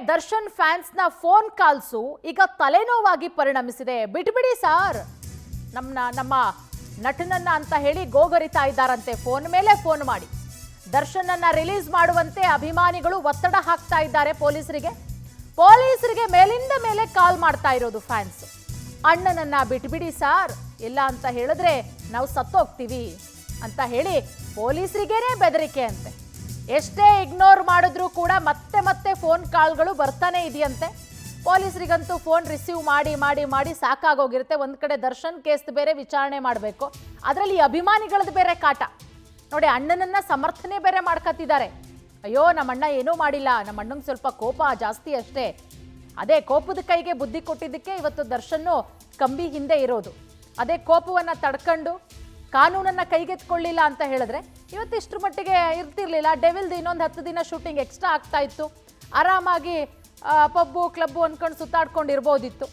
Darshan ಫ್ಯಾನ್ಸ್ನ phone calls ಈಗ ತಲೆನೋವಾಗಿ ಪರಿಣಮಿಸಿದೆ. ಬಿಟ್ಬಿಡಿ ಸಾರ್, ನಮ್ಮ ನಟನನ್ನ ಅಂತ ಹೇಳಿ ಗೋಗರಿತಾ ಇದ್ದಾರಂತೆ. ಫೋನ್ ಮೇಲೆ ಫೋನ್ ಮಾಡಿ ದರ್ಶನನ್ನ ರಿಲೀಸ್ ಮಾಡುವಂತೆ ಅಭಿಮಾನಿಗಳು ಒತ್ತಡ ಹಾಕ್ತಾ ಇದ್ದಾರೆ ಪೊಲೀಸರಿಗೆ ಮೇಲಿಂದ ಮೇಲೆ ಕಾಲ್ ಮಾಡ್ತಾ ಇರೋದು ಫ್ಯಾನ್ಸ್. ಅಣ್ಣನನ್ನ ಬಿಟ್ಬಿಡಿ ಸಾರ್, ಇಲ್ಲ ಅಂತ ಹೇಳಿದ್ರೆ ನಾವು ಸತ್ತೋಗ್ತೀವಿ ಅಂತ ಹೇಳಿ ಪೊಲೀಸರಿಗೇನೆ ಬೆದರಿಕೆ ಅಂತೆ. ಎಷ್ಟೇ ಇಗ್ನೋರ್ ಮಾಡಿದ್ರೂ ಕೂಡ ಮತ್ತೆ ಫೋನ್ ಕಾಲ್ಗಳು ಬರ್ತಾನೆ ಇದೆಯಂತೆ. ಪೊಲೀಸರಿಗಂತೂ ಫೋನ್ ರಿಸೀವ್ ಮಾಡಿ ಸಾಕಾಗೋಗಿರುತ್ತೆ. ಒಂದು ಕಡೆ ದರ್ಶನ್ ಕೇಸ್ ಬೇರೆ ವಿಚಾರಣೆ ಮಾಡಬೇಕು, ಅದರಲ್ಲಿ ಅಭಿಮಾನಿಗಳದ್ದು ಬೇರೆ ಕಾಟ ನೋಡಿ. ಅಣ್ಣನನ್ನ ಸಮರ್ಥನೆ ಬೇರೆ ಮಾಡ್ಕತ್ತಿದ್ದಾರೆ. ಅಯ್ಯೋ ನಮ್ಮ ಅಣ್ಣ ಏನೂ ಮಾಡಿಲ್ಲ, ನಮ್ಮ ಅಣ್ಣಂಗೆ ಸ್ವಲ್ಪ ಕೋಪ ಜಾಸ್ತಿ ಅಷ್ಟೇ. ಅದೇ ಕೋಪದ ಕೈಗೆ ಬುದ್ಧಿ ಕೊಟ್ಟಿದ್ದಕ್ಕೆ ಇವತ್ತು ದರ್ಶನ್ನು ಕಂಬಿ ಹಿಂದೆ ಇರೋದು. ಅದೇ ಕೋಪವನ್ನು ತಡ್ಕೊಂಡು ಕಾನೂನನ್ನು ಕೈಗೆತ್ಕೊಳ್ಳಿಲ್ಲ ಅಂತ ಹೇಳಿದ್ರೆ ಇವತ್ತು ಇಷ್ಟರ ಮಟ್ಟಿಗೆ ಇರ್ತಿರ್ಲಿಲ್ಲ. ಡೆವಿಲ್ದು ಇನ್ನೊಂದು 10 ದಿನ ಶೂಟಿಂಗ್ ಎಕ್ಸ್ಟ್ರಾ ಆಗ್ತಾ ಇತ್ತು. ಆರಾಮಾಗಿ ಪಬ್ಬು ಕ್ಲಬ್ಬು ಅಂದ್ಕೊಂಡು ಸುತ್ತಾಡ್ಕೊಂಡು ಇರ್ಬೋದಿತ್ತು.